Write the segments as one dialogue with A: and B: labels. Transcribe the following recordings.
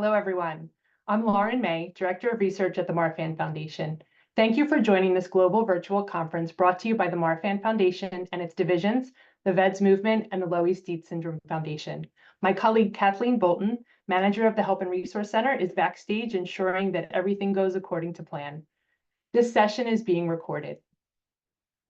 A: Hello, everyone. I'm Lauren May, Director of Research at the Marfan Foundation. Thank you for joining this global virtual conference brought to you by the Marfan Foundation and its divisions, the VEDS Movement and the Loeys-Dietz Syndrome Foundation. My colleague Kathleen Bolton, Manager of the Help and Resource Center, is backstage ensuring that everything goes according to plan. This session is being recorded.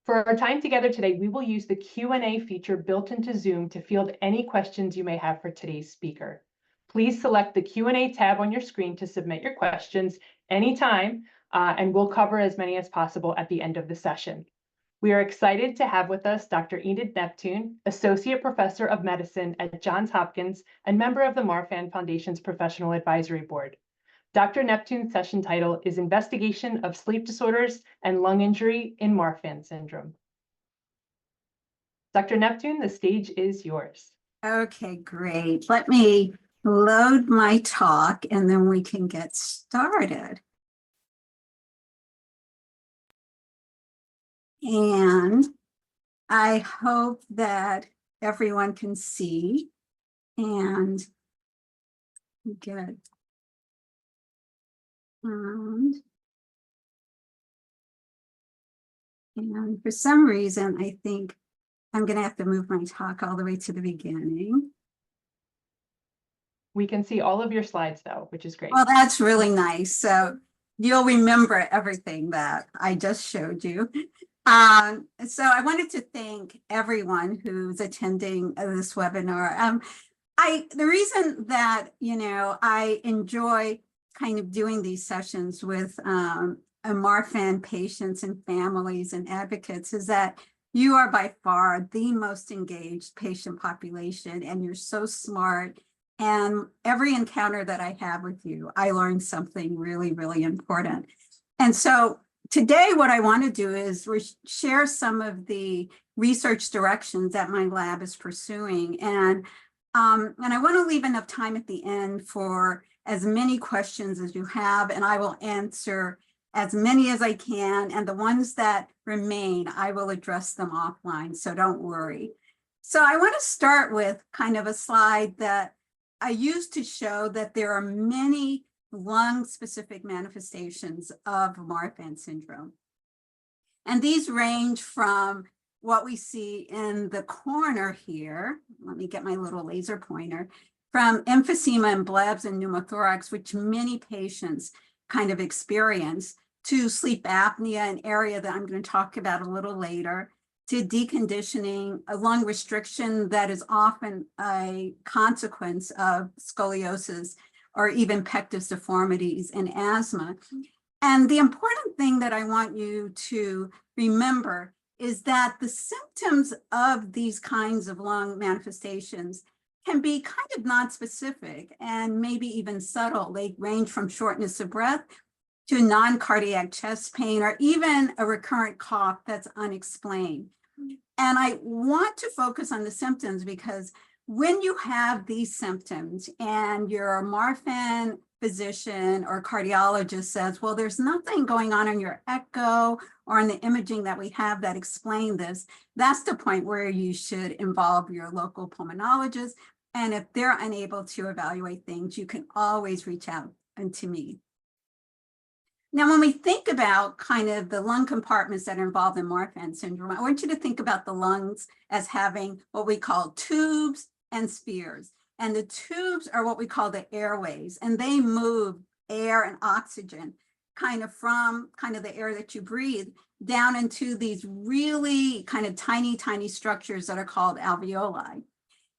A: For our time together today, we will use the Q&A feature built into Zoom to field any questions you may have for today's speaker. Please select the Q&A tab on your screen to submit your questions anytime, and we'll cover as many as possible at the end of the session. We are excited to have with us Dr. Enid Neptune, Associate Professor of Medicine at Johns Hopkins and member of the Marfan Foundation's Professional Advisory Board. Dr. Neptune's session title is Investigation of Sleep Disorders and Lung Injury in Marfan Syndrome. Dr. Neptune, the stage is yours.
B: Okay, great. Let me load my talk and then we can get started. And I hope that everyone can see and get and for some reason, I think I'm going to have to move my talk all the way to the beginning.
A: We can see all of your slides though, which is great.
B: Well, that's really nice. So you'll remember everything that I just showed you. So I wanted to thank everyone who's attending this webinar. The reason that, I enjoy kind of doing these sessions with Marfan patients and families and advocates is that you are by far the most engaged patient population, and you're so smart. And every encounter that I have with you, I learn something really, really important. And so today, what I want to do is share some of the research directions that my lab is pursuing. And I want to leave enough time at the end for as many questions as you have, and I will answer as many as I can. And the ones that remain, I will address them offline, so don't worry. So I want to start with kind of a slide that I used to show that there are many lung-specific manifestations of Marfan syndrome. And these range from what we see in the corner here. Let me get my little laser pointer. From emphysema and blebs and pneumothorax, which many patients kind of experience, to sleep apnea, an area that I'm going to talk about a little later, to deconditioning, a lung restriction that is often a consequence of scoliosis or even pectus deformities and asthma. And the important thing that I want you to remember is that the symptoms of these kinds of lung manifestations can be kind of non-specific and maybe even subtle. They range from shortness of breath to non-cardiac chest pain, or even a recurrent cough that's unexplained. And I want to focus on the symptoms because when you have these symptoms and your Marfan physician or cardiologist says, well, there's nothing going on in your echo or in the imaging that we have that explain this, that's the point where you should involve your local pulmonologist. And if they're unable to evaluate things, you can always reach out to me. Now, when we think about kind of the lung compartments that are involved in Marfan syndrome, I want you to think about the lungs as having what we call tubes and spheres. And the tubes are what we call the airways, and they move air and oxygen kind of from kind of the air that you breathe down into these really kind of tiny, tiny structures that are called alveoli.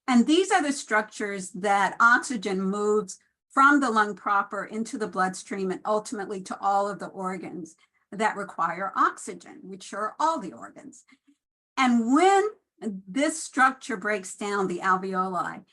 B: And these are the structures that oxygen moves from the lung proper into the bloodstream and ultimately to all of the organs that require oxygen, which are all the organs. And when this structure breaks down, the alveoli,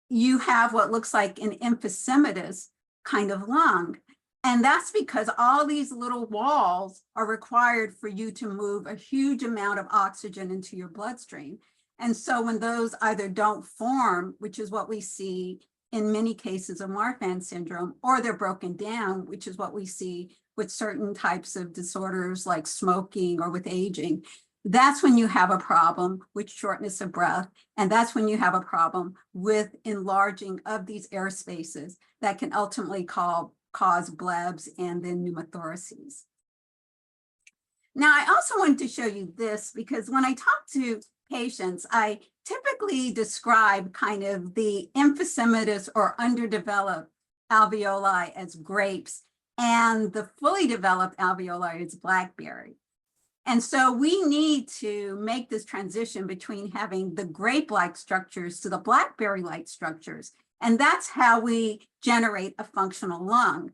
B: you have what looks like an emphysematous kind of lung. And that's because all these little walls are required for you to move a huge amount of oxygen into your bloodstream. And so when those either don't form, which is what we see in many cases of Marfan syndrome, or they're broken down, which is what we see with certain types of disorders like smoking or with aging, that's when you have a problem with shortness of breath. And that's when you have a problem with enlarging of these air spaces that can ultimately cause blebs and then pneumothoraces. Now, I also wanted to show you this because when I talk to patients, I typically describe kind of the emphysematous or underdeveloped alveoli as grapes and the fully developed alveoli as blackberry. And so we need to make this transition between having the grape-like structures to the blackberry-like structures. And that's how we generate a functional lung.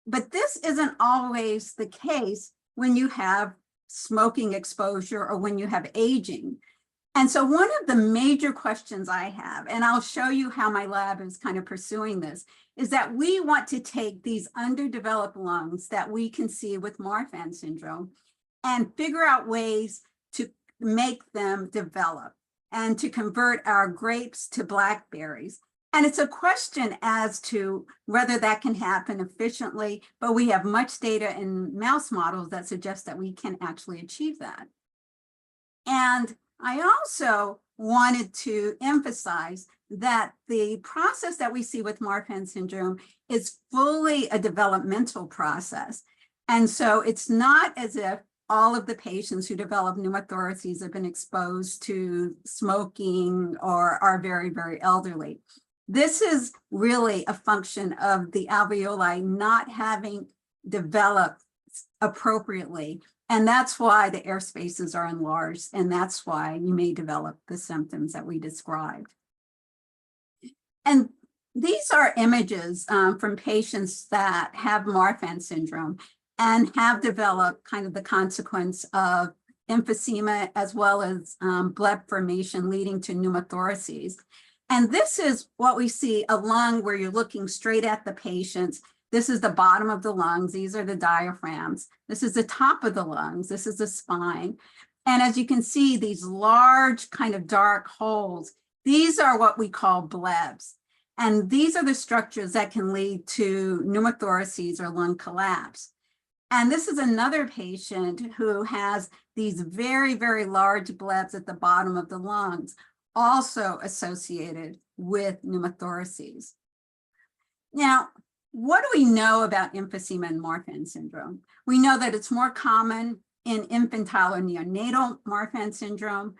B: But this isn't always the case when you have smoking exposure or when you have aging. And so one of the major questions I have, and I'll show you how my lab is kind of pursuing this, is that we want to take these underdeveloped lungs that we can see with Marfan syndrome and figure out ways to make them develop and to convert our grapes to blackberries. And it's a question as to whether that can happen efficiently, but we have much data in mouse models that suggest that we can actually achieve that. And I also wanted to emphasize that the process that we see with Marfan syndrome is fully a developmental process. And so it's not as if all of the patients who develop pneumothoraces have been exposed to smoking or are very, very elderly. This is really a function of the alveoli not having developed appropriately. And that's why the air spaces are enlarged. And that's why you may develop the symptoms that we described. And these are images from patients that have Marfan syndrome and have developed kind of the consequence of emphysema as well as bleb formation leading to pneumothoraces. And this is what we see, a lung where you're looking straight at the patients. This is the bottom of the lungs. These are the diaphragms. This is the top of the lungs. This is the spine. And as you can see, these large kind of dark holes, these are what we call blebs. And these are the structures that can lead to pneumothoraces or lung collapse. And this is another patient who has these very, very large blebs at the bottom of the lungs, also associated with pneumothoraces. Now, what do we know about emphysema and Marfan syndrome? We know that it's more common in infantile or neonatal Marfan syndrome.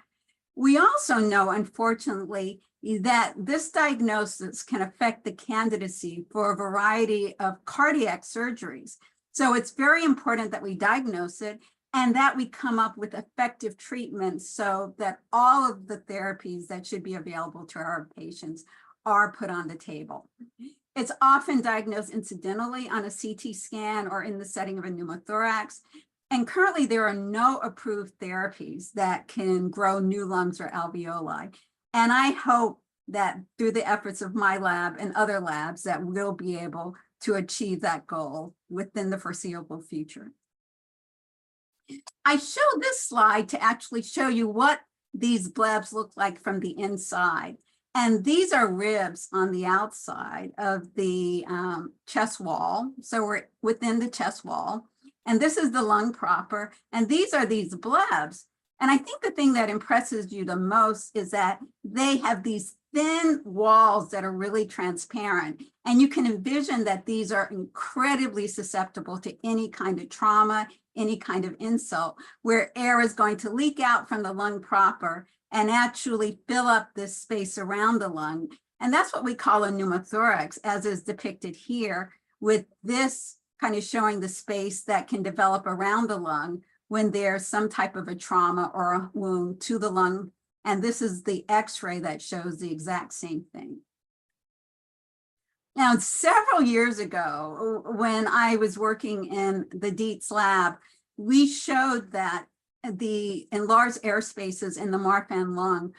B: We also know, unfortunately, that this diagnosis can affect the candidacy for a variety of cardiac surgeries. So it's very important that we diagnose it and that we come up with effective treatments so that all of the therapies that should be available to our patients are put on the table. It's often diagnosed incidentally on a CT scan or in the setting of a pneumothorax. And currently there are no approved therapies that can grow new lungs or alveoli. And I hope that through the efforts of my lab and other labs that we'll be able to achieve that goal within the foreseeable future. I showed this slide to actually show you what these blebs look like from the inside. And these are ribs on the outside of the chest wall. So we're within the chest wall. And this is the lung proper. And these are these blebs. And I think the thing that impresses you the most is that they have these thin walls that are really transparent. And you can envision that these are incredibly susceptible to any kind of trauma, any kind of insult, where air is going to leak out from the lung proper and actually fill up this space around the lung. And that's what we call a pneumothorax, as is depicted here, with this kind of showing the space that can develop around the lung when there's some type of a trauma or a wound to the lung. And this is the X-ray that shows the exact same thing. Now, several years ago, when I was working in the Dietz lab, we showed that the enlarged air spaces in the Marfan lung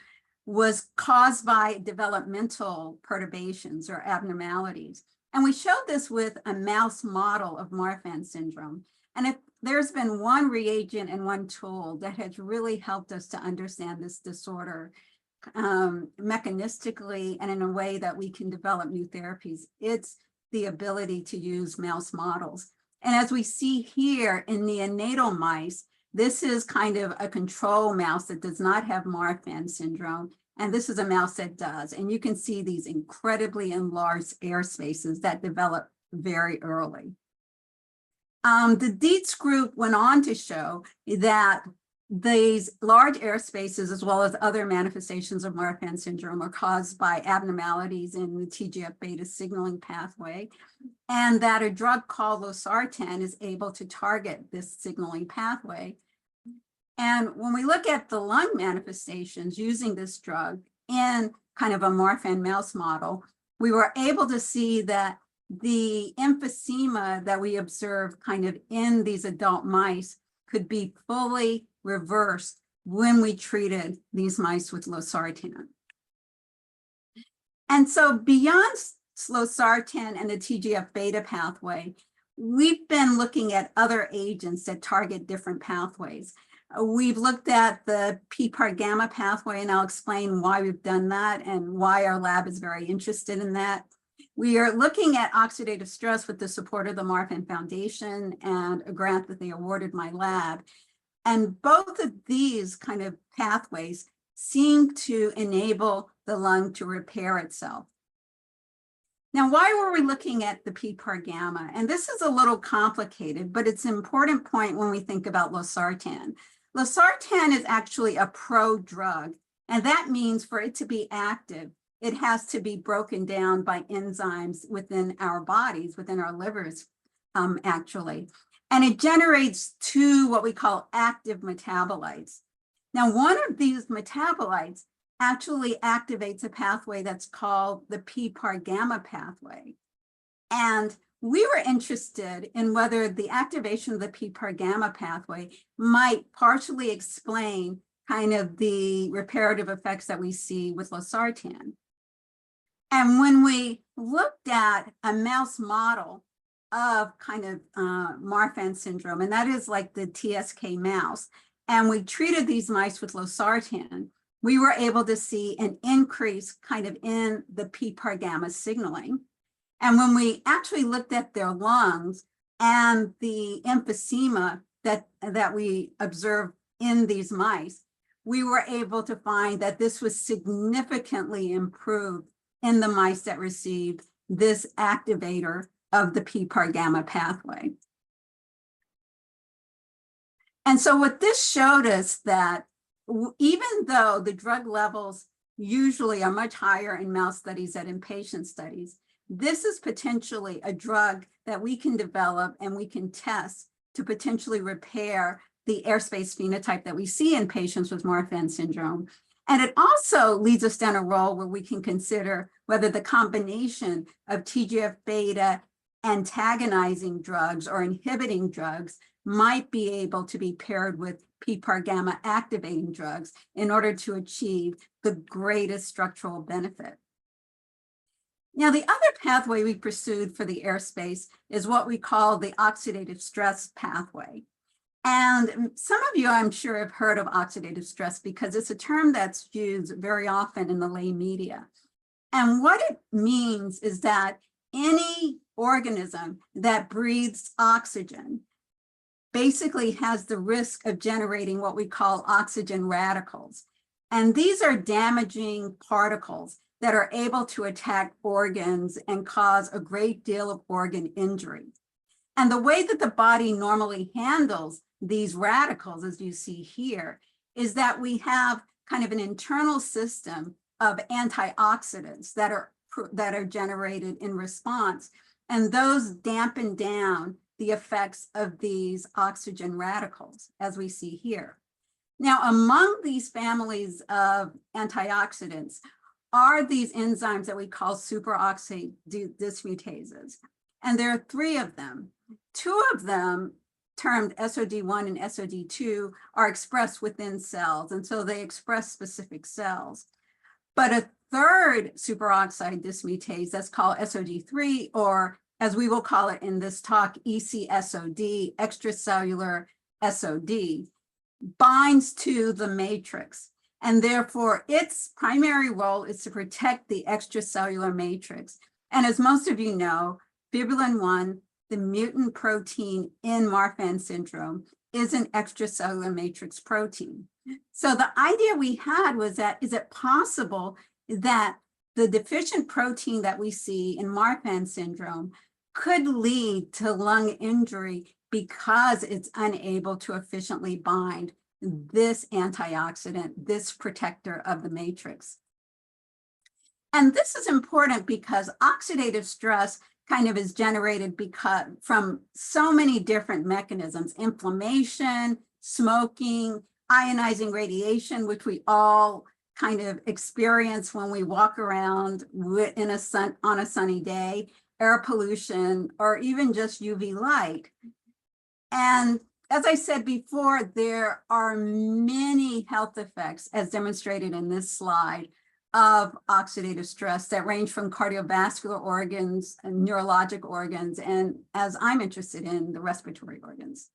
B: was caused by developmental perturbations or abnormalities. And we showed this with a mouse model of Marfan syndrome. And if there's been one reagent and one tool that has really helped us to understand this disorder mechanistically and in a way that we can develop new therapies, it's the ability to use mouse models. And as we see here in neonatal mice, This is kind of a control mouse that does not have Marfan syndrome. And this is a mouse that does. And you can see these incredibly enlarged air spaces that develop very early. The Dietz group went on to show that these large air spaces, as well as other manifestations of Marfan syndrome, are caused by abnormalities in the TGF-beta signaling pathway, and that a drug called losartan is able to target this signaling pathway. And when we look at the lung manifestations using this drug in kind of a Marfan mouse model, we were able to see that the emphysema that we observed kind of in these adult mice could be fully reversed when we treated these mice with losartan. And so beyond losartan and the TGF-beta pathway, we've been looking at other agents that target different pathways. We've looked at the PPAR gamma pathway, and I'll explain why we've done that and why our lab is very interested in that. We are looking at oxidative stress with the support of the Marfan Foundation and a grant that they awarded my lab. And both of these kind of pathways seem to enable the lung to repair itself. Now, why were we looking at the PPAR gamma? And this is a little complicated, but it's an important point when we think about losartan. Losartan is actually a pro-drug, and that means for it to be active, it has to be broken down by enzymes within our bodies, within our livers, actually. And it generates two what we call active metabolites. Now, one of these metabolites actually activates a pathway that's called the PPAR gamma pathway. And we were interested in whether the activation of the PPAR gamma pathway might partially explain kind of the reparative effects that we see with losartan. And when we looked at a mouse model of kind of Marfan syndrome, and that is like the TSK mouse, and we treated these mice with losartan, we were able to see an increase kind of in the PPAR gamma signaling. And when we actually looked at their lungs and the emphysema that we observed in these mice, we were able to find that this was significantly improved in the mice that received this activator of the PPAR gamma pathway. And so what this showed us that even though the drug levels usually are much higher in mouse studies than in patient studies, this is potentially a drug that we can develop and we can test to potentially repair the airspace phenotype that we see in patients with Marfan syndrome. And it also leads us down a road where we can consider whether the combination of TGF-beta antagonizing drugs or inhibiting drugs might be able to be paired with PPAR gamma activating drugs in order to achieve the greatest structural benefit. Now, the other pathway we pursued for the airspace is what we call the oxidative stress pathway. And some of you, I'm sure, have heard of oxidative stress because it's a term that's used very often in the lay media. And what it means is that any organism that breathes oxygen basically has the risk of generating what we call oxygen radicals. And these are damaging particles that are able to attack organs and cause a great deal of organ injury. And the way that the body normally handles these radicals, as you see here, is that we have kind of an internal system of antioxidants that are generated in response, and those dampen down the effects of these oxygen radicals, as we see here. Now, among these families of antioxidants are these enzymes that we call superoxide dismutases. And there are three of them. Two of them, termed SOD1 and SOD2, are expressed within cells, and so they express specific cells. But a third superoxide dismutase that's called SOD3, or as we will call it in this talk, ECSOD, extracellular SOD, binds to the matrix. And therefore, its primary role is to protect the extracellular matrix. And as most of you know, fibrillin-1, the mutant protein in Marfan syndrome, is an extracellular matrix protein. So the idea we had was that, is it possible that the deficient protein that we see in Marfan syndrome could lead to lung injury because it's unable to efficiently bind this antioxidant, this protector of the matrix? And this is important because oxidative stress kind of is generated from so many different mechanisms: inflammation, smoking, ionizing radiation, which we all kind of experience when we walk around on a sunny day, air pollution, or even just UV light. And as I said before, there are many health effects, as demonstrated in this slide, of oxidative stress that range from cardiovascular organs and neurologic organs, and as I'm interested in, the respiratory organs.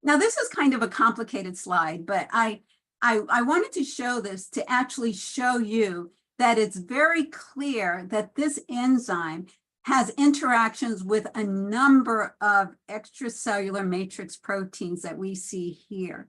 B: Now, this is kind of a complicated slide, but I wanted to show this to actually show you that it's very clear that this enzyme has interactions with a number of extracellular matrix proteins that we see here.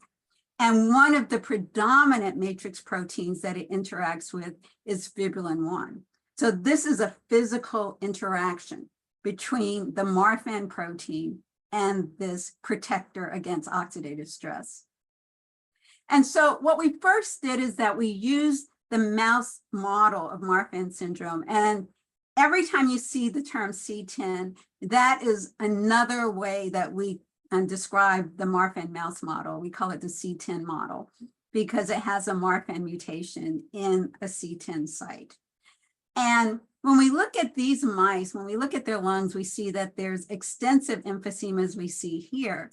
B: And one of the predominant matrix proteins that it interacts with is fibrillin 1. So this is a physical interaction between the Marfan protein and this protector against oxidative stress. And so what we first did is that we used the mouse model of Marfan syndrome. And every time you see the term C10, that is another way that we describe the Marfan mouse model. We call it the C10 model because it has a Marfan mutation in a C10 site. And when we look at these mice, when we look at their lungs, we see that there's extensive emphysema, as we see here.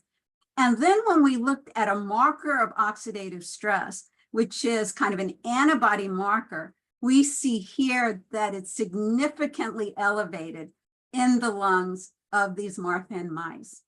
B: And then when we looked at a marker of oxidative stress, which is kind of an antibody marker, we see here that it's significantly elevated in the lungs of these Marfan mice.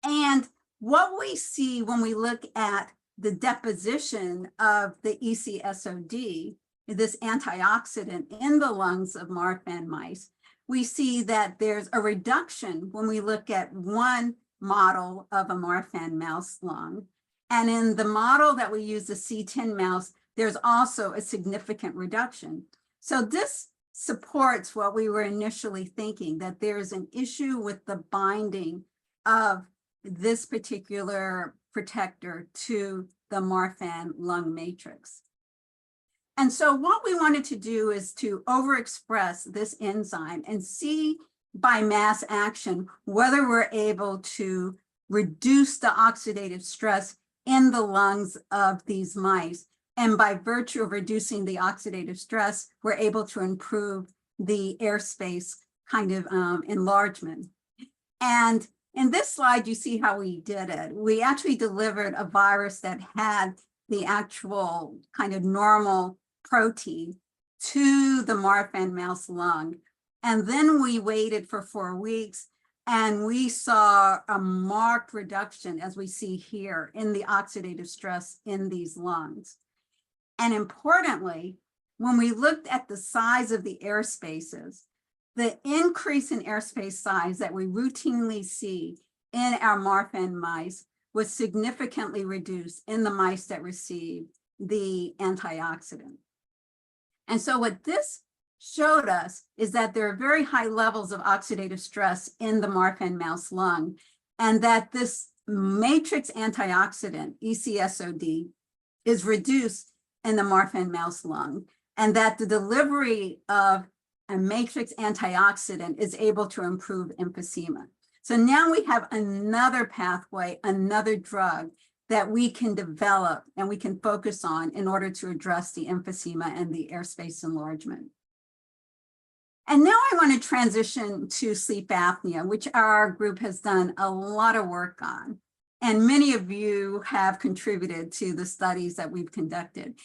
B: And what we see when we look at the deposition of the ECSOD, this antioxidant in the lungs of Marfan mice, we see that there's a reduction when we look at one model of a Marfan mouse lung. And in the model that we use, the C10 mouse, there's also a significant reduction. So this supports what we were initially thinking, that there's an issue with the binding of this particular protector to the Marfan lung matrix. And so what we wanted to do is to overexpress this enzyme and see by mass action whether we're able to reduce the oxidative stress in the lungs of these mice. And by virtue of reducing the oxidative stress, we're able to improve the airspace kind of enlargement. And in this slide, you see how we did it. We actually delivered a virus that had the actual kind of normal protein to the Marfan mouse lung. And then we waited for 4 weeks, and we saw a marked reduction, as we see here, in the oxidative stress in these lungs. And importantly, when we looked at the size of the air spaces, the increase in airspace size that we routinely see in our Marfan mice was significantly reduced in the mice that received the antioxidant. And so what this showed us is that there are very high levels of oxidative stress in the Marfan mouse lung, and that this matrix antioxidant, ECSOD, is reduced in the Marfan mouse lung, and that the delivery of a matrix antioxidant is able to improve emphysema. So now we have another pathway, another drug that we can develop and we can focus on in order to address the emphysema and the airspace enlargement. And now I want to transition to sleep apnea, which our group has done a lot of work on. And many of you have contributed to the studies that we've conducted.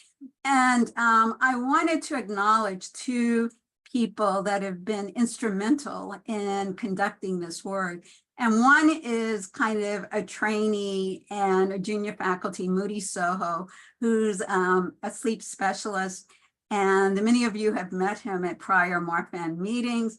B: And I wanted to acknowledge two people that have been instrumental in conducting this work. And one is kind of a trainee and a junior faculty, Moody Soho, who's a sleep specialist. And many of you have met him at prior Marfan meetings.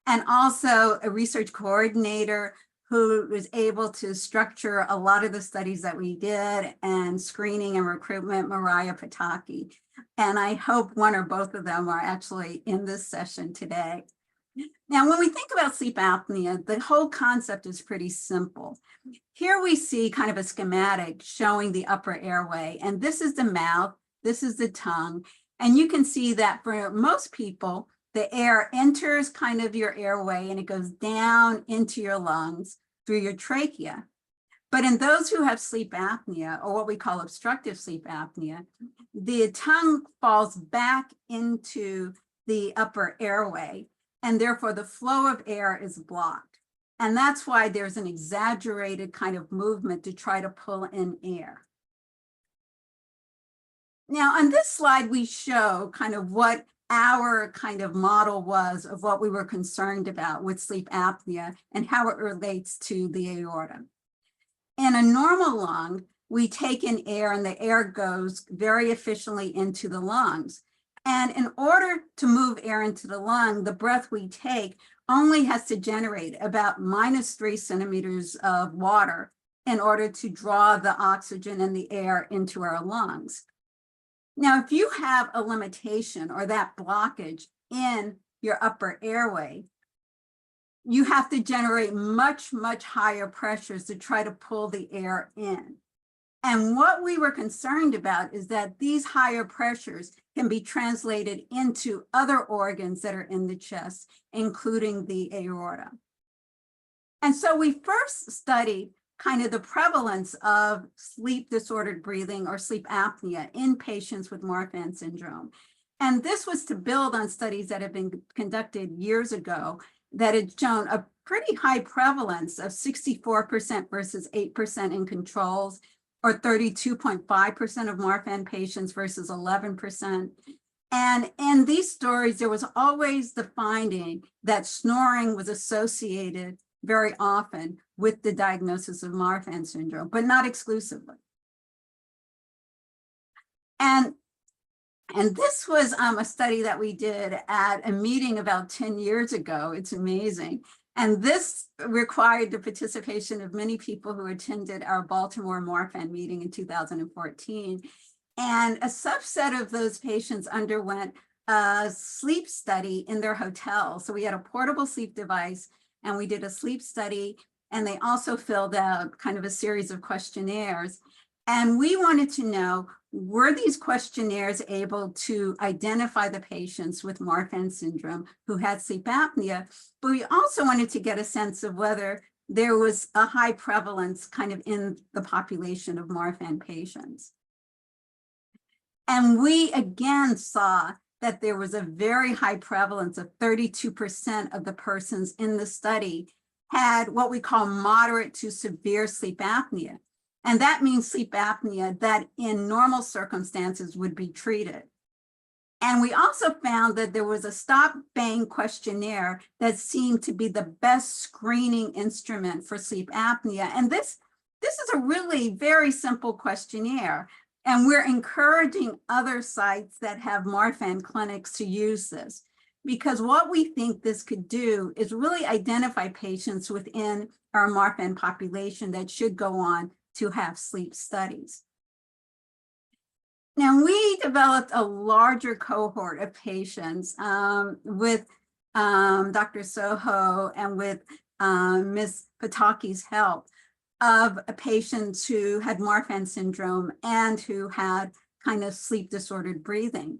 B: And also a research coordinator who was able to structure a lot of the studies that we did and screening and recruitment, Mariah Pataki. And I hope one or both of them are actually in this session today. Now, when we think about sleep apnea, the whole concept is pretty simple. Here we see kind of a schematic showing the upper airway, and this is the mouth, this is the tongue, and you can see that for most people, the air enters kind of your airway and it goes down into your lungs through your trachea. But in those who have sleep apnea, or what we call obstructive sleep apnea, the tongue falls back into the upper airway, and therefore the flow of air is blocked. And that's why there's an exaggerated kind of movement to try to pull in air. Now, on this slide, we show kind of what our kind of model was of what we were concerned about with sleep apnea and how it relates to the aorta. In a normal lung, we take in air and the air goes very efficiently into the lungs. And in order to move air into the lung, the breath we take only has to generate about -3 centimeters of water in order to draw the oxygen and the air into our lungs. Now, if you have a limitation or that blockage in your upper airway, you have to generate much, much higher pressures to try to pull the air in. And what we were concerned about is that these higher pressures can be translated into other organs that are in the chest, including the aorta. And so we first studied kind of the prevalence of sleep disordered breathing or sleep apnea in patients with Marfan syndrome. And this was to build on studies that have been conducted years ago that had shown a pretty high prevalence of 64% versus 8% in controls, or 32.5% of Marfan patients versus 11%. And in these stories, there was always the finding that snoring was associated very often with the diagnosis of Marfan syndrome, but not exclusively. And this was a study that we did at a meeting about 10 years ago. It's amazing. And this required the participation of many people who attended our Baltimore Marfan meeting in 2014. And a subset of those patients underwent a sleep study in their hotel. So we had a portable sleep device and we did a sleep study, and they also filled out kind of a series of questionnaires. And we wanted to know, were these questionnaires able to identify the patients with Marfan syndrome who had sleep apnea? But we also wanted to get a sense of whether there was a high prevalence kind of in the population of Marfan patients. And we again saw that there was a very high prevalence of 32% of the persons in the study had what we call moderate to severe sleep apnea. And that means sleep apnea that in normal circumstances would be treated. And we also found that there was a stop bang questionnaire that seemed to be the best screening instrument for sleep apnea. And this is a really very simple questionnaire. And we're encouraging other sites that have Marfan clinics to use this, because what we think this could do is really identify patients within our Marfan population that should go on to have sleep studies. Now, we developed a larger cohort of patients with Dr. Soho and with Ms. Pataki's help of patients who had Marfan syndrome and who had kind of sleep disordered breathing.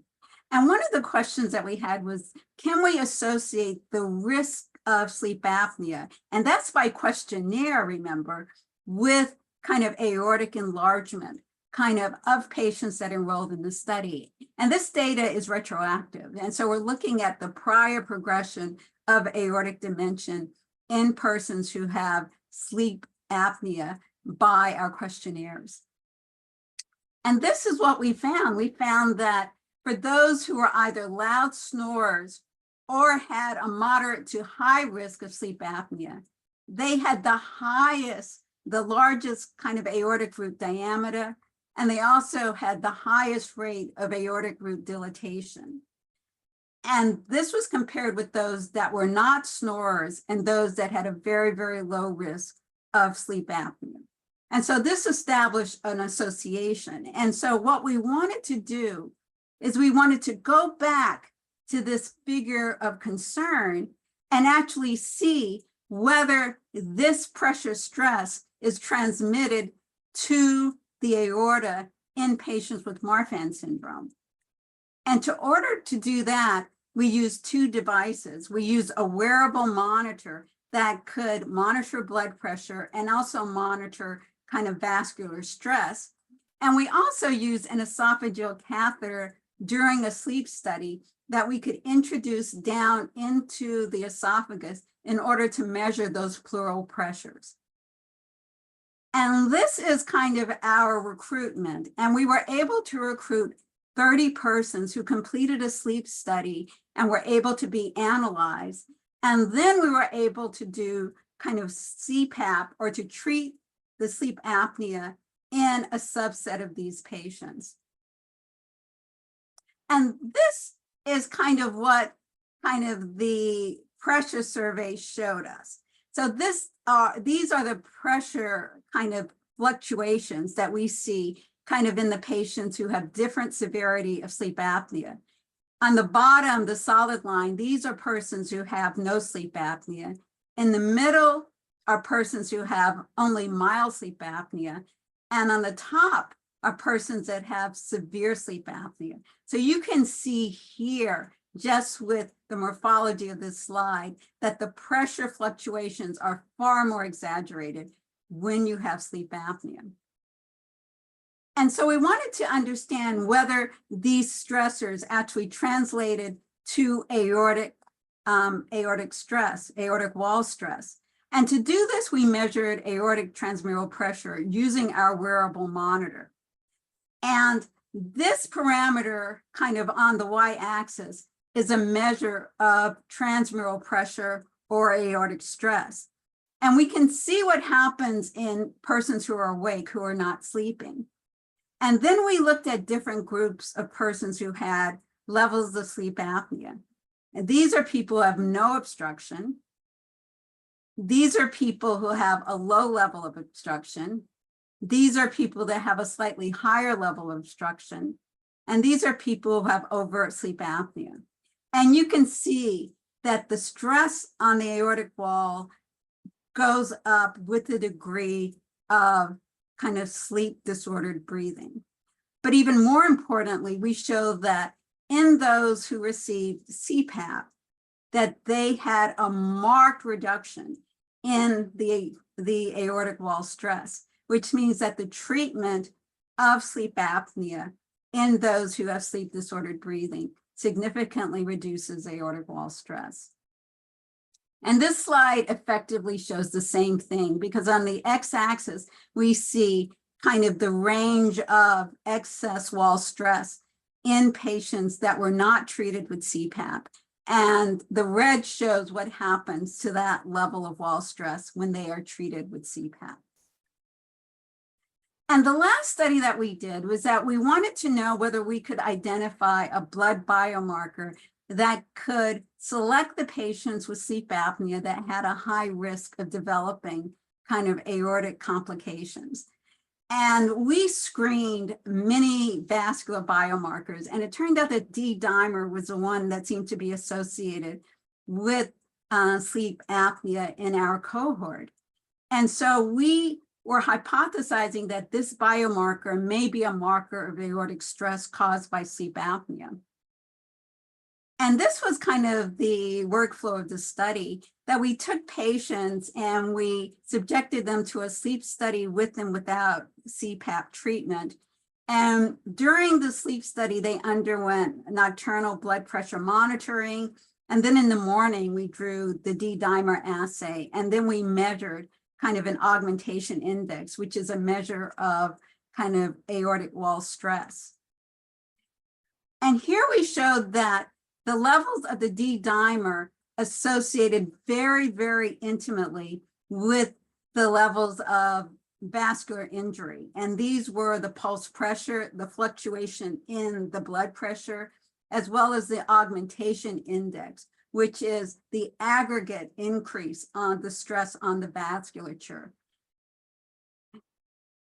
B: And one of the questions that we had was, can we associate the risk of sleep apnea, and that's by questionnaire, remember, with kind of aortic enlargement, kind of patients that enrolled in the study. And this data is retroactive. And so we're looking at the prior progression of aortic dimension in persons who have sleep apnea by our questionnaires. And this is what we found. We found that for those who were either loud snorers or had a moderate to high risk of sleep apnea, they had the largest kind of aortic root diameter, and they also had the highest rate of aortic root dilatation. And this was compared with those that were not snorers and those that had a very, very low risk of sleep apnea. And so this established an association. And so what we wanted to do is we wanted to go back to this figure of concern and actually see whether this pressure stress is transmitted to the aorta in patients with Marfan syndrome. And to order to do that, we use two devices. We use a wearable monitor that could monitor blood pressure and also monitor kind of vascular stress. And we also use an esophageal catheter during a sleep study that we could introduce down into the esophagus in order to measure those pleural pressures. And this is kind of our recruitment. And we were able to recruit 30 persons who completed a sleep study and were able to be analyzed. And then we were able to do kind of CPAP or to treat the sleep apnea in a subset of these patients. And this is kind of what kind of the pressure survey showed us. So these are the pressure kind of fluctuations that we see kind of in the patients who have different severity of sleep apnea. On the bottom, the solid line, these are persons who have no sleep apnea. In the middle are persons who have only mild sleep apnea. And on the top are persons that have severe sleep apnea. So you can see here, just with the morphology of this slide, that the pressure fluctuations are far more exaggerated when you have sleep apnea. And so we wanted to understand whether these stressors actually translated to aortic stress, aortic wall stress. And to do this, we measured aortic transmural pressure using our wearable monitor. And this parameter kind of on the y-axis is a measure of transmural pressure or aortic stress. And we can see what happens in persons who are awake, who are not sleeping. And then we looked at different groups of persons who had levels of sleep apnea. And these are people who have no obstruction. These are people who have a low level of obstruction. These are people that have a slightly higher level of obstruction. And these are people who have overt sleep apnea. And you can see that the stress on the aortic wall goes up with the degree of kind of sleep disordered breathing. But even more importantly, we show that in those who received CPAP, that they had a marked reduction in the aortic wall stress, which means that the treatment of sleep apnea in those who have sleep disordered breathing significantly reduces aortic wall stress. And this slide effectively shows the same thing, because on the x-axis, we see kind of the range of excess wall stress in patients that were not treated with CPAP. And the red shows what happens to that level of wall stress when they are treated with CPAP. And the last study that we did was that we wanted to know whether we could identify a blood biomarker that could select the patients with sleep apnea that had a high risk of developing kind of aortic complications. And we screened many vascular biomarkers, and it turned out that D-dimer was the one that seemed to be associated with sleep apnea in our cohort. And so we were hypothesizing that this biomarker may be a marker of aortic stress caused by sleep apnea. And this was kind of the workflow of the study, that we took patients and we subjected them to a sleep study with and without CPAP treatment. And during the sleep study, they underwent nocturnal blood pressure monitoring. And then in the morning, we drew the D-dimer assay. And then we measured kind of an augmentation index, which is a measure of kind of aortic wall stress. And here we showed that the levels of the D-dimer associated very, very intimately with the levels of vascular injury. And these were the pulse pressure, the fluctuation in the blood pressure, as well as the augmentation index, which is the aggregate increase on the stress on the vasculature.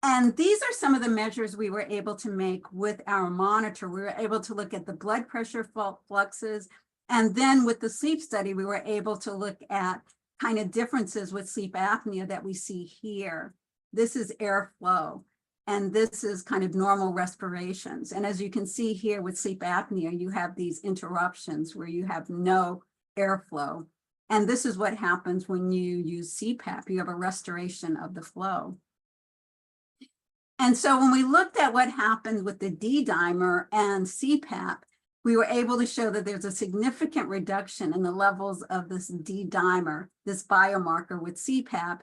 B: And these are some of the measures we were able to make with our monitor. We were able to look at the blood pressure fluxes. And then with the sleep study, we were able to look at kind of differences with sleep apnea that we see here. This is airflow, and this is kind of normal respirations. And as you can see here with sleep apnea, you have these interruptions where you have no airflow. And this is what happens when you use CPAP. You have a restoration of the flow. And so when we looked at what happened with the D-dimer and CPAP, we were able to show that there's a significant reduction in the levels of this D-dimer, this biomarker with CPAP.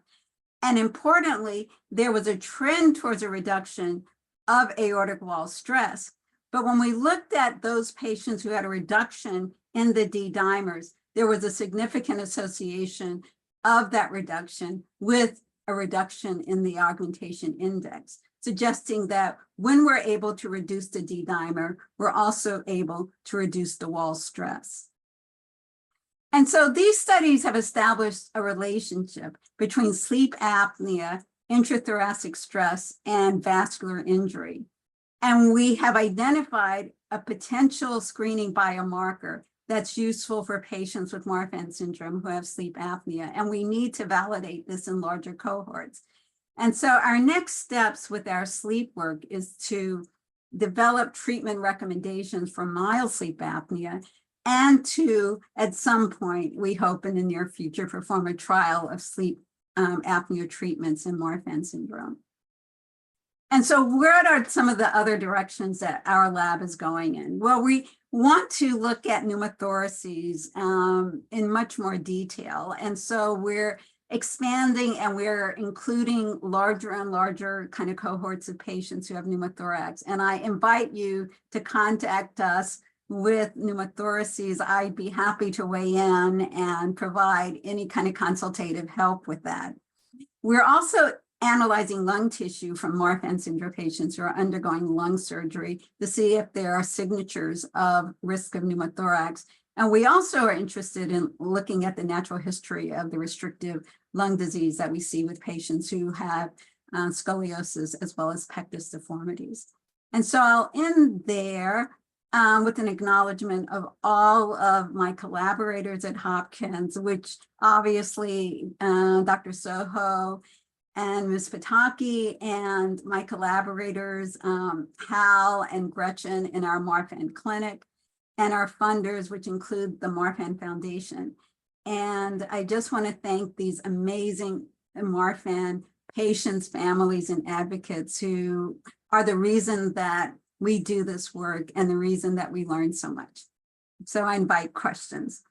B: And importantly, there was a trend towards a reduction of aortic wall stress. But when we looked at those patients who had a reduction in the D-dimers, there was a significant association of that reduction with a reduction in the augmentation index, suggesting that when we're able to reduce the D-dimer, we're also able to reduce the wall stress. And so these studies have established a relationship between sleep apnea, intrathoracic stress, and vascular injury. And we have identified a potential screening biomarker that's useful for patients with Marfan syndrome who have sleep apnea. And we need to validate this in larger cohorts. And so our next steps with our sleep work is to develop treatment recommendations for mild sleep apnea, and to, at some point, we hope in the near future, perform a trial of sleep apnea treatments in Marfan syndrome. And so what are some of the other directions that our lab is going in? Well, we want to look at pneumothoraces in much more detail. And so we're expanding and we're including larger and larger kind of cohorts of patients who have pneumothorax. And I invite you to contact us with pneumothoraces. I'd be happy to weigh in and provide any kind of consultative help with that. We're also analyzing lung tissue from Marfan syndrome patients who are undergoing lung surgery to see if there are signatures of risk of pneumothorax. And we also are interested in looking at the natural history of the restrictive lung disease that we see with patients who have scoliosis as well as pectus deformities. And so I'll end there with an acknowledgement of all of my collaborators at Hopkins, which obviously Dr. Soho and Ms. Pataki and my collaborators, Hal and Gretchen in our Marfan clinic, and our funders, which include the Marfan Foundation. And I just want to thank these amazing Marfan patients, families, and advocates who are the reason that we do this work and the reason that we learn so much. So I invite questions.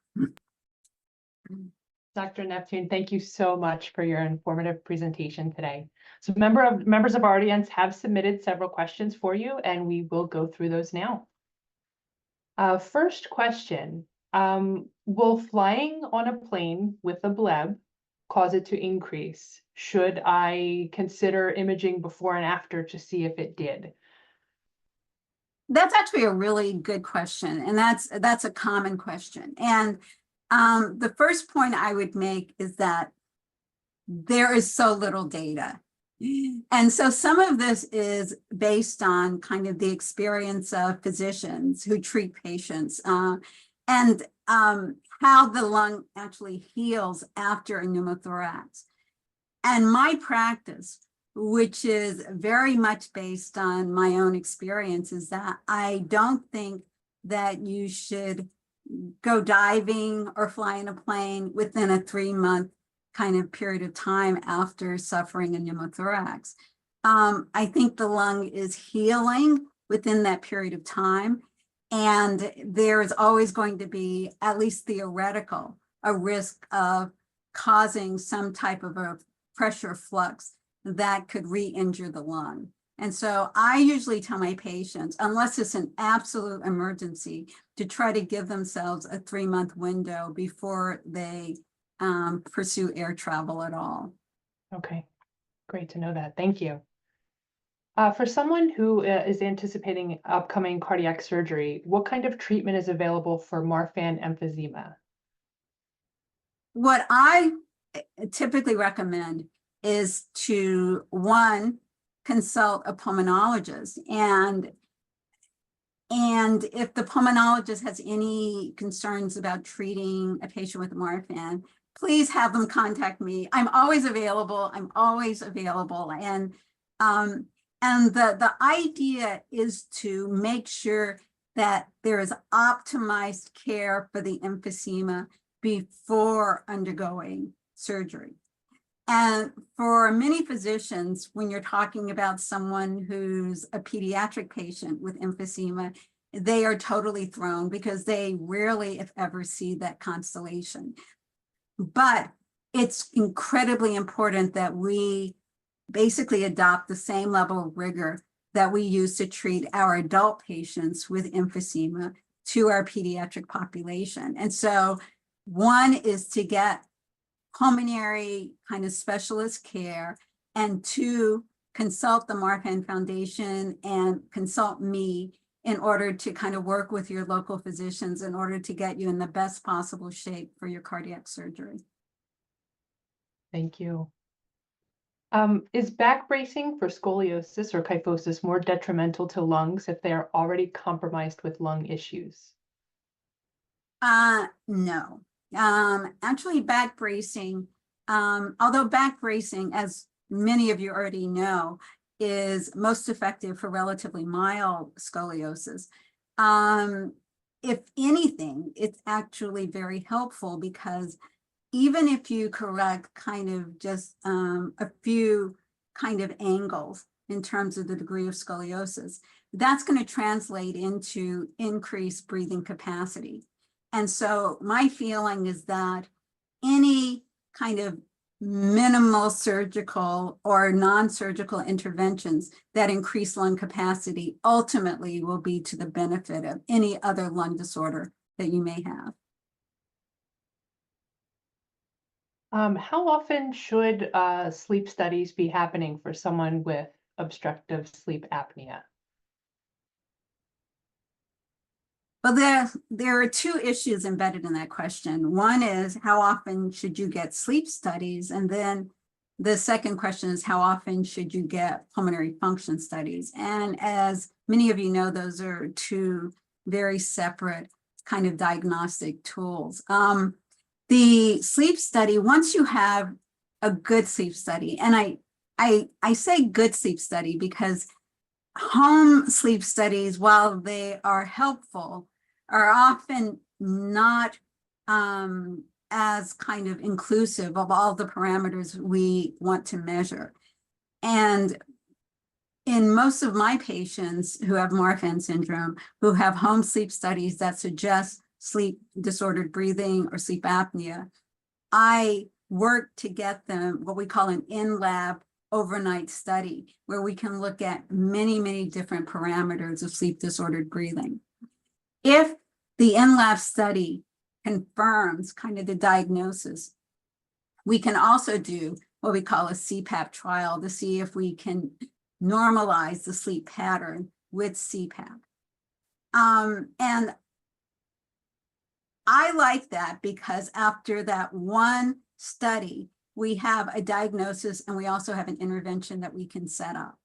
A: Dr. Neptune, thank you so much for your informative presentation today. So members of our audience have submitted several questions for you, and we will go through those now. First question, will flying on a plane with a bleb cause it to increase? Should I consider imaging before and after to see if it did?
B: That's actually a really good question, and that's a common question. And the first point I would make is that there is so little data. And so some of this is based on kind of the experience of physicians who treat patients and how the lung actually heals after a pneumothorax. And my practice, which is very much based on my own experience, is that I don't think that you should go diving or fly in a plane within a 3-month kind of period of time after suffering a pneumothorax. I think the lung is healing within that period of time. And there is always going to be, at least theoretical, a risk of causing some type of a pressure flux that could re-injure the lung. And so I usually tell my patients, unless it's an absolute emergency, to try to give themselves a 3-month window before they pursue air travel at all.
A: Okay, great to know that. Thank you. For someone who is anticipating upcoming cardiac surgery, what kind of treatment is available for Marfan emphysema?
B: What I typically recommend is to, one, consult a pulmonologist. And if the pulmonologist has any concerns about treating a patient with Marfan, please have them contact me. I'm always available. And the idea is to make sure that there is optimized care for the emphysema before undergoing surgery. And for many physicians, when you're talking about someone who's a pediatric patient with emphysema, they are totally thrown because they rarely, if ever, see that constellation. But it's incredibly important that we basically adopt the same level of rigor that we use to treat our adult patients with emphysema to our pediatric population. And so one is to get pulmonary kind of specialist care, and two, consult the Marfan Foundation and consult me in order to kind of work with your local physicians in order to get you in the best possible shape for your cardiac surgery.
A: Thank you. Is back bracing for scoliosis or kyphosis more detrimental to lungs if they are already compromised with lung issues?
B: No. Actually, back bracing, although back bracing, as many of you already know, is most effective for relatively mild scoliosis. If anything, it's actually very helpful because even if you correct kind of just a few kind of angles in terms of the degree of scoliosis, that's going to translate into increased breathing capacity. And so my feeling is that any kind of minimal surgical or non-surgical interventions that increase lung capacity ultimately will be to the benefit of any other lung disorder that you may have.
A: How often should sleep studies be happening for someone with obstructive sleep apnea?
B: Well, there are two issues embedded in that question. One is how often should you get sleep studies? And then the second question is how often should you get pulmonary function studies? And as many of you know, those are two very separate kind of diagnostic tools. The sleep study, once you have a good sleep study, and I say good sleep study because home sleep studies, while they are helpful, are often not as kind of inclusive of all the parameters we want to measure. And in most of my patients who have Marfan syndrome, who have home sleep studies that suggest sleep disordered breathing or sleep apnea, I work to get them what we call an in-lab overnight study, where we can look at many, many different parameters of sleep disordered breathing. If the in-lab study confirms kind of the diagnosis, we can also do what we call a CPAP trial to see if we can normalize the sleep pattern with CPAP. And I like that because after that one study, we have a diagnosis and we also have an intervention that we can set up.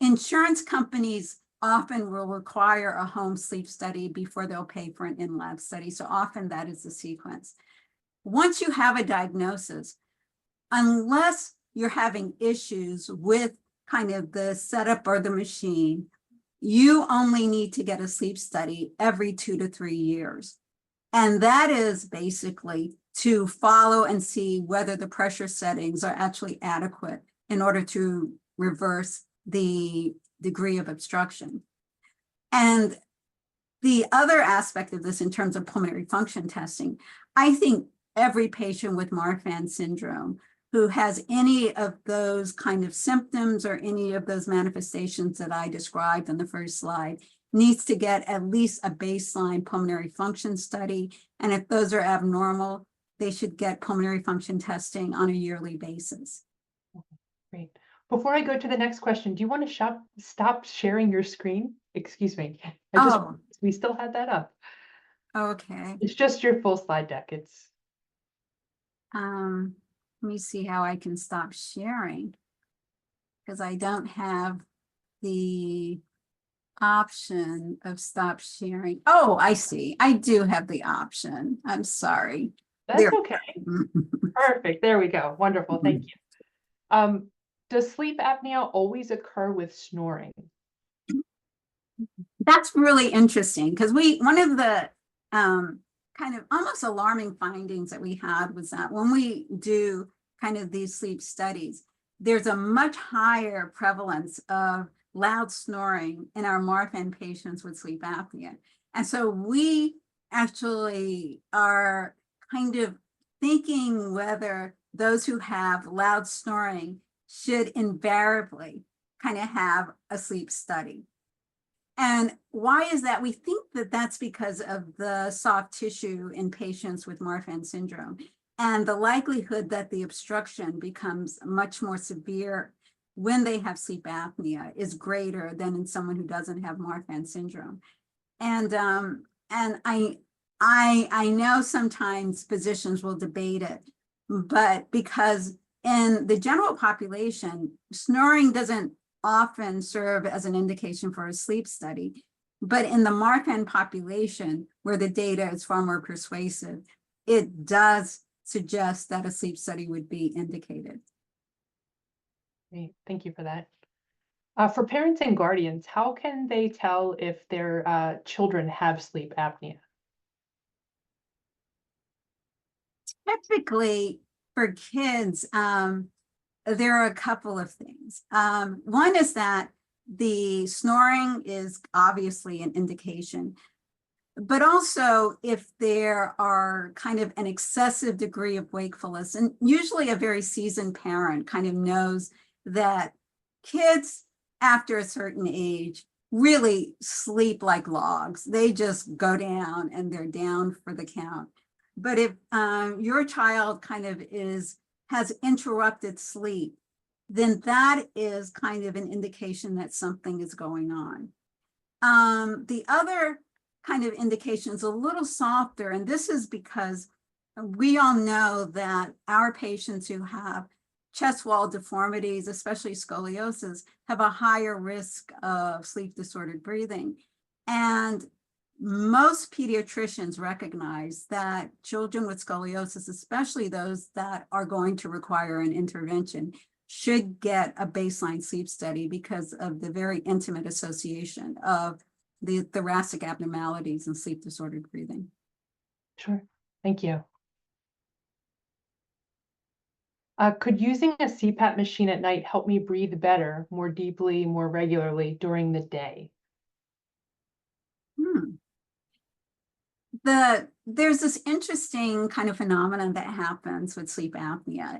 B: Insurance companies often will require a home sleep study before they'll pay for an in-lab study. So often that is the sequence. Once you have a diagnosis, unless you're having issues with kind of the setup or the machine, you only need to get a sleep study every 2 to 3 years. And that is basically to follow and see whether the pressure settings are actually adequate in order to reverse the degree of obstruction. And the other aspect of this in terms of pulmonary function testing, I think every patient with Marfan syndrome who has any of those kind of symptoms or any of those manifestations that I described on the first slide needs to get at least a baseline pulmonary function study. And if those are abnormal, they should get pulmonary function testing on a yearly basis.
A: Great. Before I go to the next question, do you want to stop sharing your screen? Excuse me. We still had that up.
B: Okay.
A: It's just your full slide deck. It's
B: Let me see how I can stop sharing. because I don't have the option of stop sharing. Oh, I see. I do have the option. I'm sorry.
A: That's okay. Perfect. There we go. Wonderful. Thank you. Does sleep apnea always occur with snoring?
B: That's really interesting because one of the kind of almost alarming findings that we had was that when we do kind of these sleep studies, there's a much higher prevalence of loud snoring in our Marfan patients with sleep apnea. And so we actually are kind of thinking whether those who have loud snoring should invariably kind of have a sleep study. And why is that? We think that that's because of the soft tissue in patients with Marfan syndrome and the likelihood that the obstruction becomes much more severe when they have sleep apnea is greater than in someone who doesn't have Marfan syndrome. And I know sometimes physicians will debate it, but because in the general population, snoring doesn't often serve as an indication for a sleep study. But in the Marfan population, where the data is far more persuasive, it does suggest that a sleep study would be indicated.
A: Great. Thank you for that. For parents and guardians, how can they tell if their children have sleep apnea?
B: Typically, for kids, there are a couple of things. One is that the snoring is obviously an indication, but also if there are kind of an excessive degree of wakefulness, and usually a very seasoned parent kind of knows that kids after a certain age really sleep like logs. They just go down and they're down for the count. But if your child kind of has interrupted sleep, then that is kind of an indication that something is going on. The other kind of indication is a little softer, and this is because we all know that our patients who have chest wall deformities, especially scoliosis, have a higher risk of sleep disordered breathing. And most pediatricians recognize that children with scoliosis, especially those that are going to require an intervention, should get a baseline sleep study because of the very intimate association of the thoracic abnormalities and sleep disordered breathing.
A: Sure. Thank you. Could using a CPAP machine at night help me breathe better, more deeply, more regularly during the day?
B: There's this interesting kind of phenomenon that happens with sleep apnea,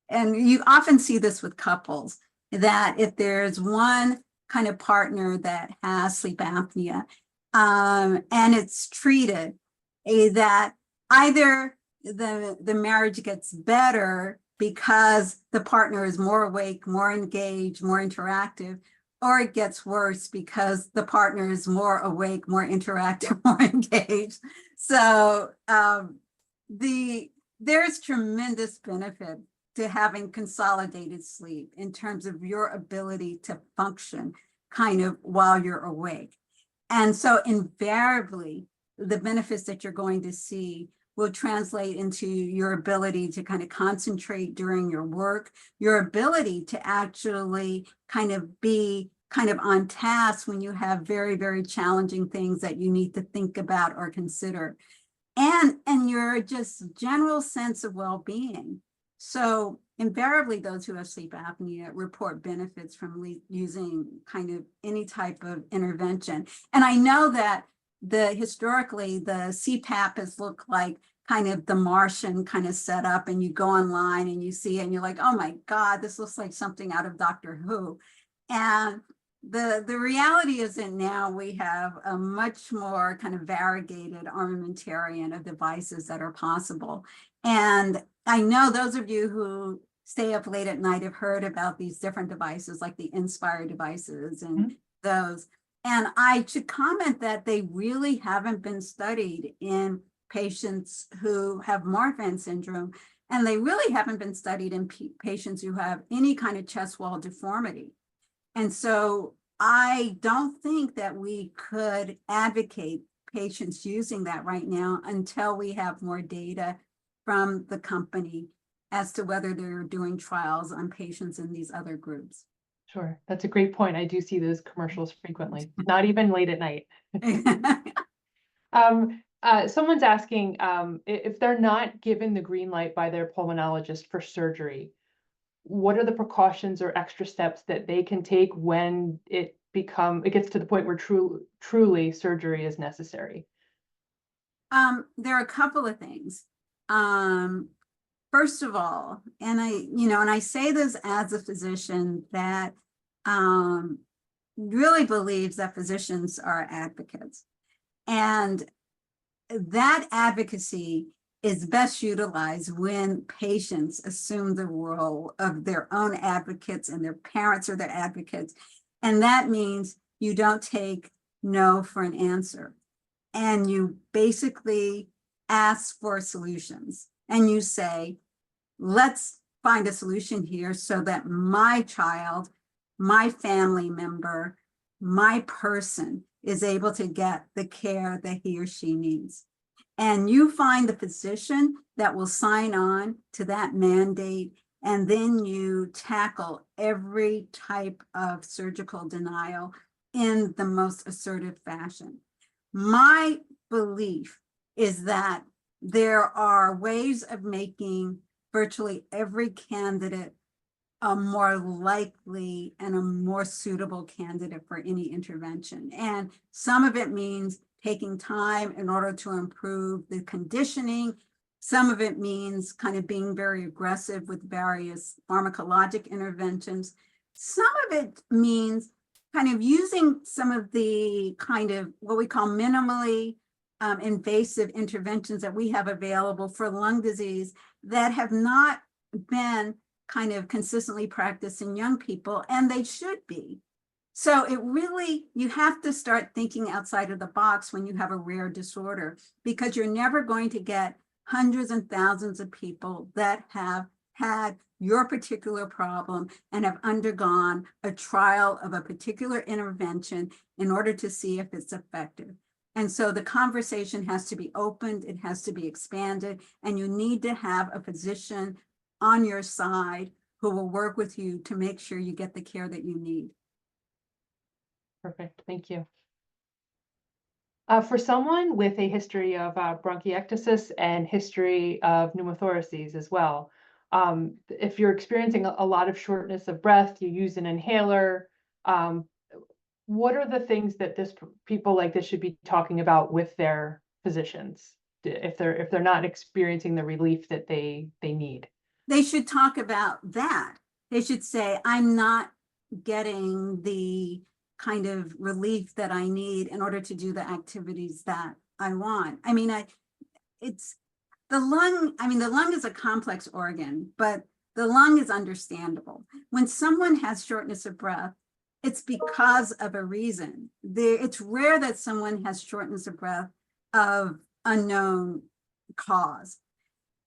B: and you often see this with couples, that if there's one kind of partner that has sleep apnea, and it's treated, that either the marriage gets better because the partner is more awake, more engaged, more interactive, or it gets worse because the partner is more awake, more interactive, more engaged. So there's tremendous benefit to having consolidated sleep in terms of your ability to function kind of while you're awake. And so invariably, the benefits that you're going to see will translate into your ability to kind of concentrate during your work, your ability to actually kind of be kind of on task when you have very, very challenging things that you need to think about or consider, and your just general sense of well-being. So invariably, those who have sleep apnea report benefits from using kind of any type of intervention. And I know that historically the CPAP has looked like kind of the Martian kind of setup, and you go online and you see it and you're like, oh my God, this looks like something out of Doctor Who. And the reality is that now we have a much more kind of variegated armamentarium of devices that are possible. And I know those of you who stay up late at night have heard about these different devices like the Inspire devices and those. And I should comment that they really haven't been studied in patients who have Marfan syndrome And they really haven't been studied in patients who have any kind of chest wall deformity. And so I don't think that we could advocate patients using that right now until we have more data from the company as to whether they're doing trials on patients in these other groups.
A: Sure, that's a great point. I do see those commercials frequently, not even late at night. Someone's asking if they're not given the green light by their pulmonologist for surgery, what are the precautions or extra steps that they can take when it gets to the point where truly surgery is necessary?
B: There are a couple of things. First of all, and I say this as a physician that really believes that physicians are advocates. And that advocacy is best utilized when patients assume the role of their own advocates and their parents are their advocates. And that means you don't take no for an answer. And you basically ask for solutions. And you say, let's find a solution here so that my child, my family member, my person is able to get the care that he or she needs. And you find the physician that will sign on to that mandate, and then you tackle every type of surgical denial in the most assertive fashion. My belief is that there are ways of making virtually every candidate a more likely and a more suitable candidate for any intervention. And some of it means taking time in order to improve the conditioning. Some of it means kind of being very aggressive with various pharmacologic interventions. Some of it means kind of using some of the kind of what we call minimally invasive interventions that we have available for lung disease that have not been kind of consistently practiced in young people, and they should be. So it really, you have to start thinking outside of the box when you have a rare disorder, because you're never going to get hundreds and thousands of people that have had your particular problem and have undergone a trial of a particular intervention in order to see if it's effective. And so the conversation has to be opened, it has to be expanded, and you need to have a physician on your side who will work with you to make sure you get the care that you need.
A: Perfect, thank you. For someone with a history of bronchiectasis and history of pneumothoraces as well, if you're experiencing a lot of shortness of breath, you use an inhaler, what are the things that people like this should be talking about with their physicians if they're not experiencing the relief that they need?
B: They should talk about that. They should say, I'm not getting the kind of relief that I need in order to do the activities that I want. I mean, the lung is a complex organ, but the lung is understandable. When someone has shortness of breath, it's because of a reason. It's rare that someone has shortness of breath of unknown cause.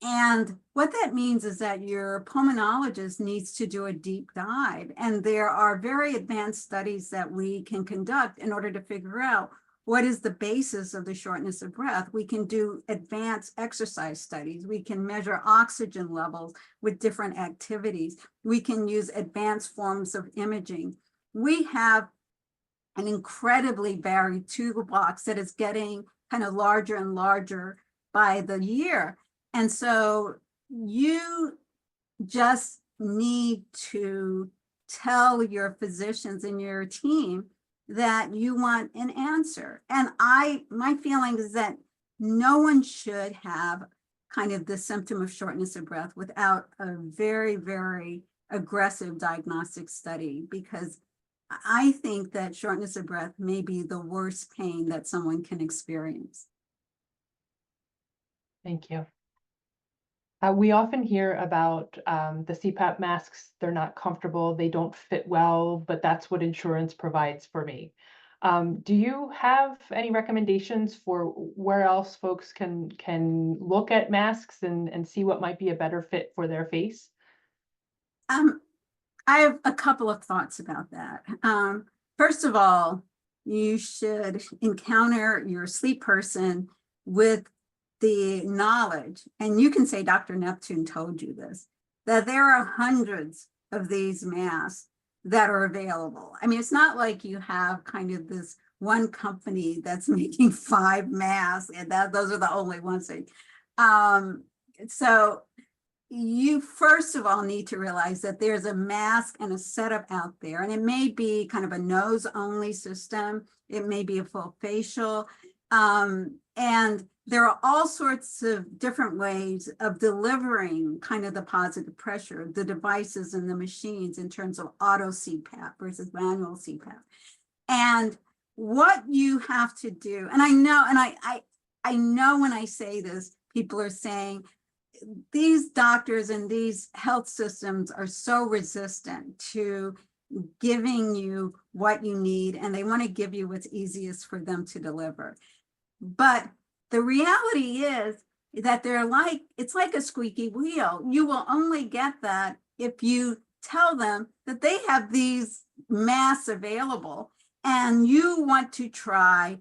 B: And what that means is that your pulmonologist needs to do a deep dive. And there are very advanced studies that we can conduct in order to figure out what is the basis of the shortness of breath. We can do advanced exercise studies. We can measure oxygen levels with different activities. We can use advanced forms of imaging. We have an incredibly varied toolbox that is getting kind of larger and larger by the year. And so you just need to tell your physicians and your team that you want an answer. And my feeling is that no one should have kind of the symptom of shortness of breath without a very, very aggressive diagnostic study, because I think that shortness of breath may be the worst pain that someone can experience.
A: Thank you. We often hear about the CPAP masks. They're not comfortable, they don't fit well, but that's what insurance provides for me. Do you have any recommendations for where else folks can look at masks and see what might be a better fit for their face?
B: Um, I have a couple of thoughts about that. First of all, you should encounter your sleep person with the knowledge, and you can say Dr. Neptune told you this, that there are hundreds of these masks that are available. I mean, it's not like you have kind of this one company that's making 5 masks and those are the only ones. So you first of all need to realize that there's a mask and a setup out there, and it may be kind of a nose only system. It may be a full facial. And there are all sorts of different ways of delivering kind of the positive pressure, the devices and the machines in terms of auto CPAP versus manual CPAP. And what you have to do, and I know when I say this, people are saying, these doctors and these health systems are so resistant to giving you what you need, and they want to give you what's easiest for them to deliver. But the reality is that it's like a squeaky wheel. You will only get that if you tell them that they have these masks available and you want to try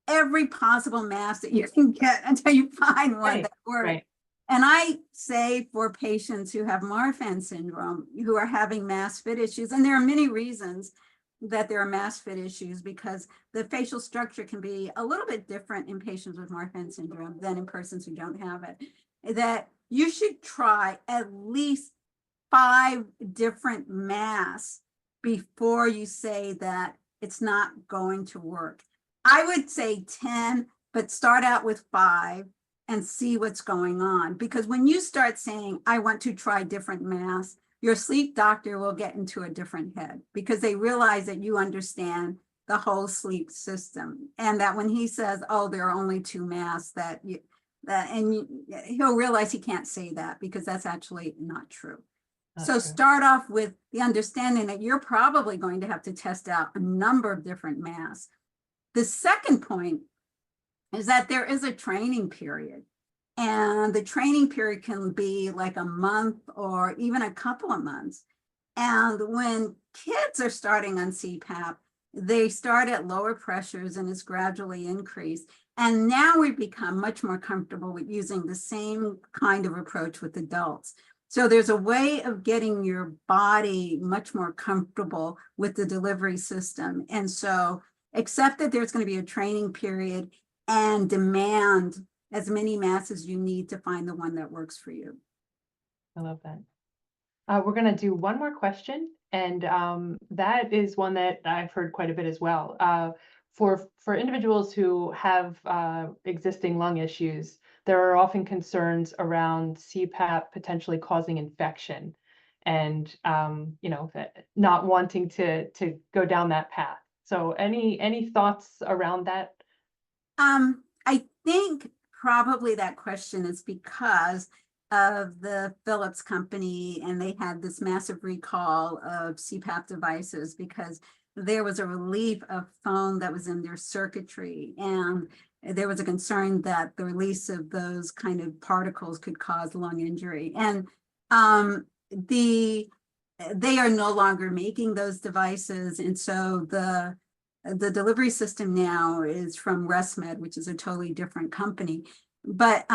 B: every possible mask that you can get until you find one that works.
A: Right.
B: And I say for patients who have Marfan syndrome, who are having mask fit issues, and there are many reasons that there are mask fit issues, because the facial structure can be a little bit different in patients with Marfan syndrome than in persons who don't have it, that you should try at least 5 different masks before you say that it's not going to work. I would say 10, but start out with 5 and see what's going on. Because when you start saying, I want to try different masks, your sleep doctor will get into a different head, because they realize that you understand the whole sleep system. And that when he says, oh, there are only 2 masks, he'll realize he can't say that, because that's actually not true. So start off with the understanding that you're probably going to have to test out a number of different masks. The second point is that there is a training period, and the training period can be like a month or even a couple of months. And when kids are starting on CPAP, they start at lower pressures and it's gradually increased. And now we've become much more comfortable with using the same kind of approach with adults. So there's a way of getting your body much more comfortable with the delivery system. And so accept that there's going to be a training period and demand as many masks as you need to find the one that works for you.
A: I love that. We're going to do one more question, and that is one that I've heard quite a bit as well. For individuals who have existing lung issues, there are often concerns around CPAP potentially causing infection, and not wanting to go down that path. So, any thoughts around that?
B: I think probably that question is because of the Philips company, and they had this massive recall of CPAP devices because there was a relief of foam that was in their circuitry, and there was a concern that the release of those kind of particles could cause lung injury. And they are no longer making those devices, and so the delivery system now is from ResMed, which is a totally different company. But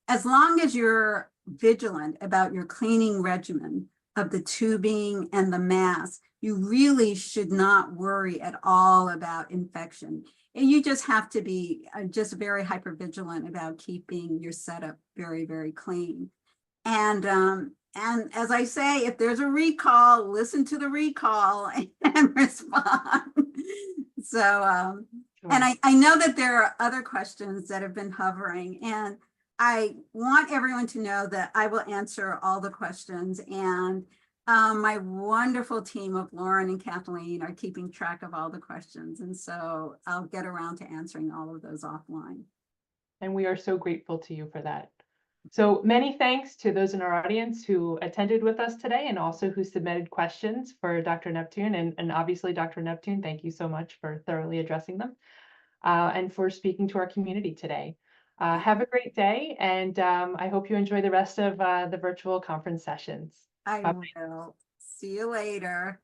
B: as long as you're vigilant about your cleaning regimen of the tubing and the mask, you really should not worry at all about infection. And you just have to be just very hypervigilant about keeping your setup very, very clean. And as I say, if there's a recall, listen to the recall and respond. So, and I know that there are other questions that have been hovering, and I want everyone to know that I will answer all the questions, and my wonderful team of Lauren and Kathleen are keeping track of all the questions. And so I'll get around to answering all of those offline.
A: And we are so grateful to you for that. So many thanks to those in our audience who attended with us today and also who submitted questions for Dr. Neptune. And obviously, Dr. Neptune, thank you so much for thoroughly addressing them and for speaking to our community today. Have a great day, and I hope you enjoy the rest of the virtual conference sessions.
B: I
A: Bye.
B: will. See you later.